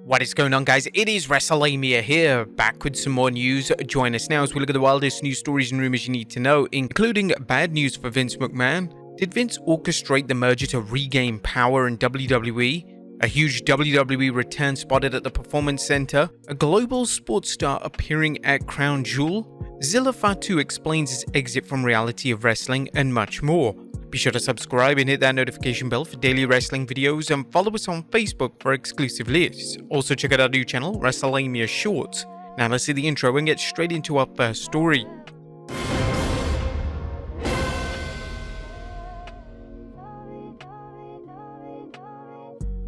What is going on, guys? It is Wrestlelamia here, back with some more news. Join us now as we look at the wildest news stories and rumors you need to know, including bad news for Vince McMahon. Did Vince orchestrate the merger to regain power in WWE? A huge WWE return spotted at the Performance Center? A global sports star appearing at Crown Jewel? Zilla Fatu explains his exit from reality of wrestling, and much more. Be sure to subscribe and hit that notification bell for daily wrestling videos, and follow us on Facebook for exclusive lists. Also check out our new channel, Wrestlelamia Shorts. Now let's see the intro and get straight into our first story.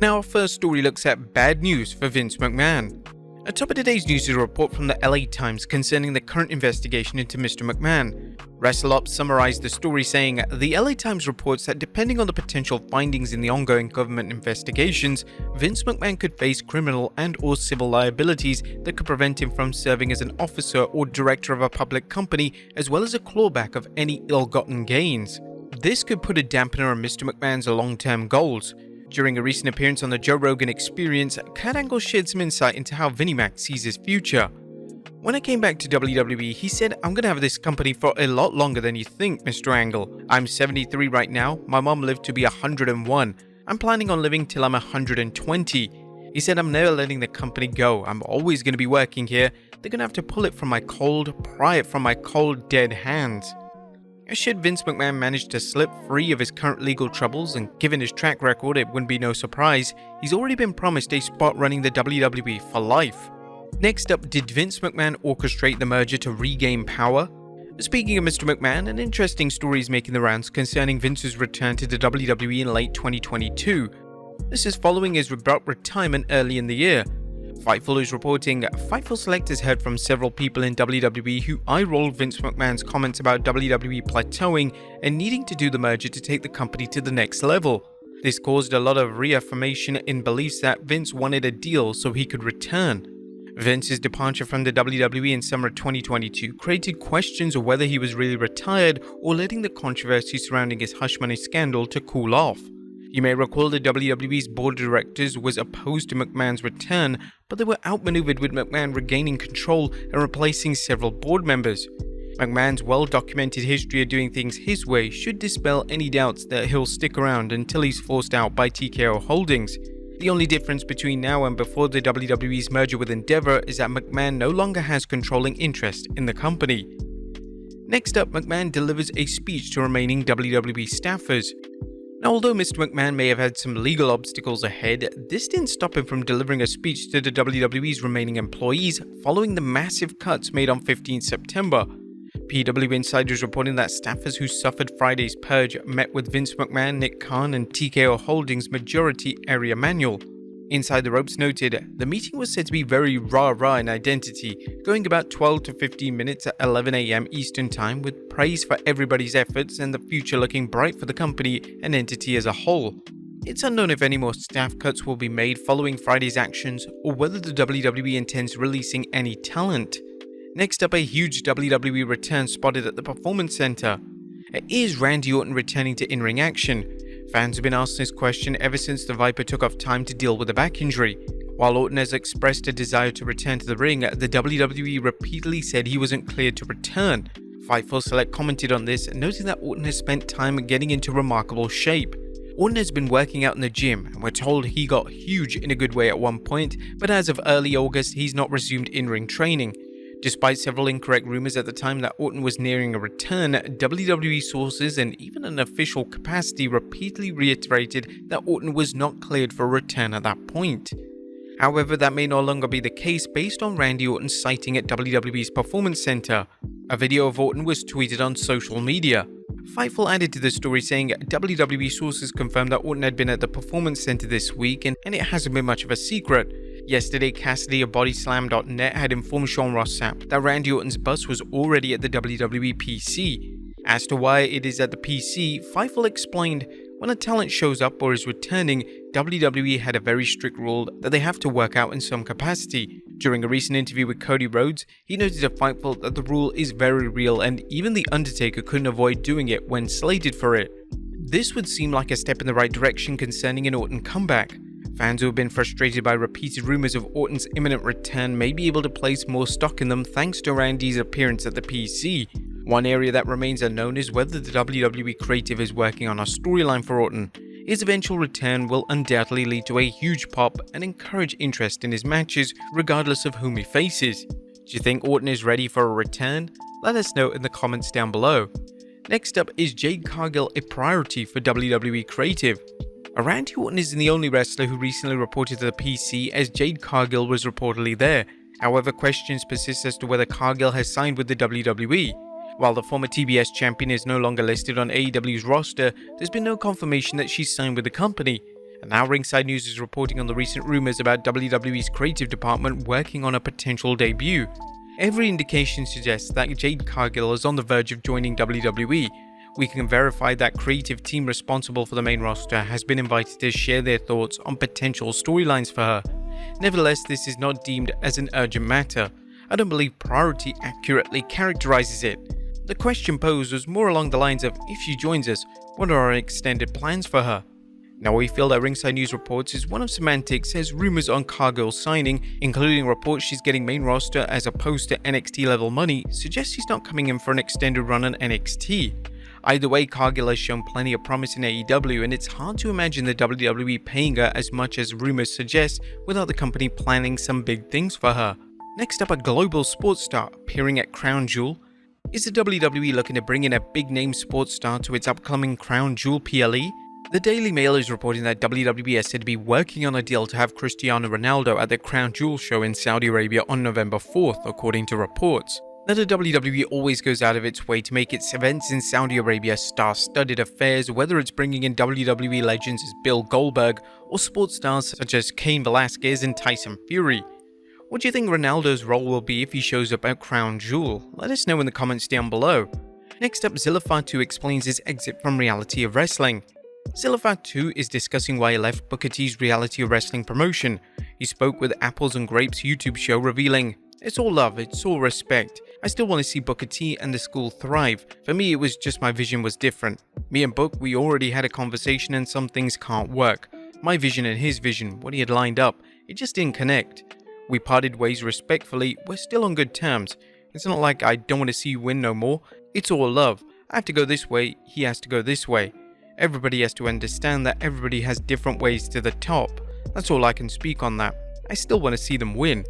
Now our first story looks at bad news for Vince McMahon. Atop of today's news is a report from the LA Times concerning the current investigation into Mr. McMahon. WrestleOps summarized the story saying, the LA Times reports that depending on the potential findings in the ongoing government investigations, Vince McMahon could face criminal and or civil liabilities that could prevent him from serving as an officer or director of a public company, as well as a clawback of any ill-gotten gains. This could put a dampener on Mr. McMahon's long-term goals. During a recent appearance on the Joe Rogan Experience, Kurt Angle shared some insight into how Vinnie Mac sees his future. When I came back to WWE, he said, "I'm gonna have this company for a lot longer than you think, Mr. Angle. I'm 73 right now, my mom lived to be 101. I'm planning on living till I'm 120. He said, "I'm never letting the company go, I'm always gonna be working here. They're gonna have to pull it from my cold, pry it from my cold, dead hands." Should Vince McMahon manage to slip free of his current legal troubles, and given his track record it wouldn't be no surprise, he's already been promised a spot running the WWE for life. Next up, did Vince McMahon orchestrate the merger to regain power? Speaking of Mr. McMahon, an interesting story is making the rounds concerning Vince's return to the WWE in late 2022. This is following his abrupt retirement early in the year. Fightful is reporting, Fightful Select has heard from several people in WWE who eye-rolled Vince McMahon's comments about WWE plateauing and needing to do the merger to take the company to the next level. This caused a lot of reaffirmation in beliefs that Vince wanted a deal so he could return. Vince's departure from the WWE in summer 2022 created questions of whether he was really retired or letting the controversy surrounding his hush money scandal to cool off. You may recall the WWE's board of directors was opposed to McMahon's return, but they were outmaneuvered with McMahon regaining control and replacing several board members. McMahon's well-documented history of doing things his way should dispel any doubts that he'll stick around until he's forced out by TKO Holdings. The only difference between now and before the WWE's merger with Endeavor is that McMahon no longer has controlling interest in the company. Next up, McMahon delivers a speech to remaining WWE staffers. Now, although Mr. McMahon may have had some legal obstacles ahead, this didn't stop him from delivering a speech to the WWE's remaining employees following the massive cuts made on 15 September. PW Insiders reporting that staffers who suffered Friday's purge met with Vince McMahon, Nick Khan, and TKO Holdings' majority area manual. Inside the Ropes noted, the meeting was said to be very rah-rah in identity, going about 12 to 15 minutes at 11 AM Eastern Time, with praise for everybody's efforts and the future looking bright for the company and entity as a whole. It's unknown if any more staff cuts will be made following Friday's actions, or whether the WWE intends releasing any talent. Next up, a huge WWE return spotted at the Performance Center. Is Randy Orton returning to in-ring action? Fans have been asking this question ever since the Viper took off time to deal with a back injury. While Orton has expressed a desire to return to the ring, the WWE repeatedly said he wasn't cleared to return. Fightful Select commented on this, noting that Orton has spent time getting into remarkable shape. Orton has been working out in the gym, and we're told he got huge in a good way at one point, but as of early August, he's not resumed in-ring training. Despite several incorrect rumors at the time that Orton was nearing a return, WWE sources and even an official capacity repeatedly reiterated that Orton was not cleared for a return at that point. However, that may no longer be the case based on Randy Orton's sighting at WWE's Performance Center. A video of Orton was tweeted on social media. Fightful added to the story saying WWE sources confirmed that Orton had been at the Performance Center this week, and it hasn't been much of a secret. Yesterday, Cassidy of Bodyslam.net had informed Sean Ross Sapp that Randy Orton's bus was already at the WWE PC. As to why it is at the PC, Fightful explained, when a talent shows up or is returning, WWE had a very strict rule that they have to work out in some capacity. During a recent interview with Cody Rhodes, he noted to Fightful that the rule is very real and even The Undertaker couldn't avoid doing it when slated for it. This would seem like a step in the right direction concerning an Orton comeback. Fans who have been frustrated by repeated rumors of Orton's imminent return may be able to place more stock in them thanks to Randy's appearance at the PC. One area that remains unknown is whether the WWE creative is working on a storyline for Orton. His eventual return will undoubtedly lead to a huge pop and encourage interest in his matches regardless of whom he faces. Do you think Orton is ready for a return? Let us know in the comments down below. Next up, is Jade Cargill a priority for WWE creative? Randy Orton isn't the only wrestler who recently reported to the PC, as Jade Cargill was reportedly there. However, questions persist as to whether Cargill has signed with the WWE. While the former TBS champion is no longer listed on AEW's roster, there's been no confirmation that she's signed with the company. And now Ringside News is reporting on the recent rumors about WWE's creative department working on a potential debut. Every indication suggests that Jade Cargill is on the verge of joining WWE. We can verify that creative team responsible for the main roster has been invited to share their thoughts on potential storylines for her. Nevertheless, this is not deemed as an urgent matter. I don't believe priority accurately characterizes it. The question posed was more along the lines of, if she joins us, what are our extended plans for her? Now, we feel that Ringside News reports is one of semantics, as rumors on Cargill's signing, including reports she's getting main roster as opposed to NXT level money, suggest she's not coming in for an extended run on NXT. Either way, Cargill has shown plenty of promise in AEW, and it's hard to imagine the WWE paying her as much as rumors suggest without the company planning some big things for her. Next up, a global sports star appearing at Crown Jewel. Is the WWE looking to bring in a big-name sports star to its upcoming Crown Jewel PLE? The Daily Mail is reporting that WWE is said to be working on a deal to have Cristiano Ronaldo at the Crown Jewel show in Saudi Arabia on November 4th, according to reports. Now, the WWE always goes out of its way to make its events in Saudi Arabia star-studded affairs, whether it's bringing in WWE legends as Bill Goldberg or sports stars such as Cain Velasquez and Tyson Fury. What do you think Ronaldo's role will be if he shows up at Crown Jewel? Let us know in the comments down below. Next up, Zilla Fatu explains his exit from reality of wrestling. Zilla Fatu is discussing why he left Booker T's reality of wrestling promotion. He spoke with Apples and Grapes YouTube show, revealing, "It's all love, it's all respect. I still want to see Booker T and the school thrive. For me, it was just my vision was different. Me and Book, we already had a conversation and some things can't work. My vision and his vision, what he had lined up, it just didn't connect. We parted ways respectfully, we're still on good terms. It's not like I don't want to see you win no more. It's all love. I have to go this way, he has to go this way. Everybody has to understand that everybody has different ways to the top. That's all I can speak on that. I still want to see them win."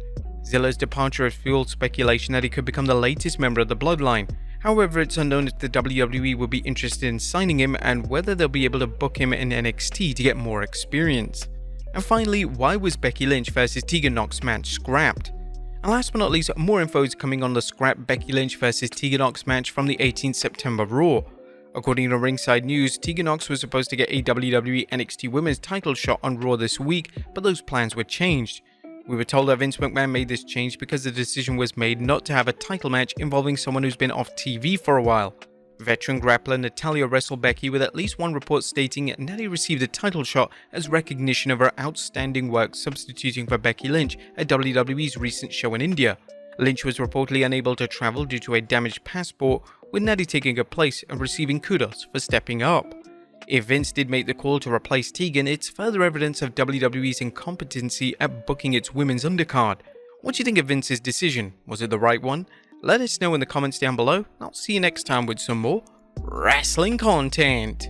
Zilla's departure has fueled speculation that he could become the latest member of the Bloodline. However, it's unknown if the WWE will be interested in signing him and whether they'll be able to book him in NXT to get more experience. And finally, why was Becky Lynch vs Tegan Nox match scrapped? And last but not least, more info is coming on the scrap Becky Lynch vs Tegan Nox match from the 18th September Raw. According to Ringside News, Tegan Nox was supposed to get a WWE NXT Women's title shot on Raw this week, but those plans were changed. We were told that Vince McMahon made this change because the decision was made not to have a title match involving someone who's been off TV for a while. Veteran grappler Natalya wrestled Becky, with at least one report stating Natty received a title shot as recognition of her outstanding work substituting for Becky Lynch at WWE's recent show in India. Lynch was reportedly unable to travel due to a damaged passport, with Natty taking her place and receiving kudos for stepping up. If Vince did make the call to replace Tegan, it's further evidence of WWE's incompetency at booking its women's undercard. What do you think of Vince's decision? Was it the right one? Let us know in the comments down below. I'll see you next time with some more wrestling content.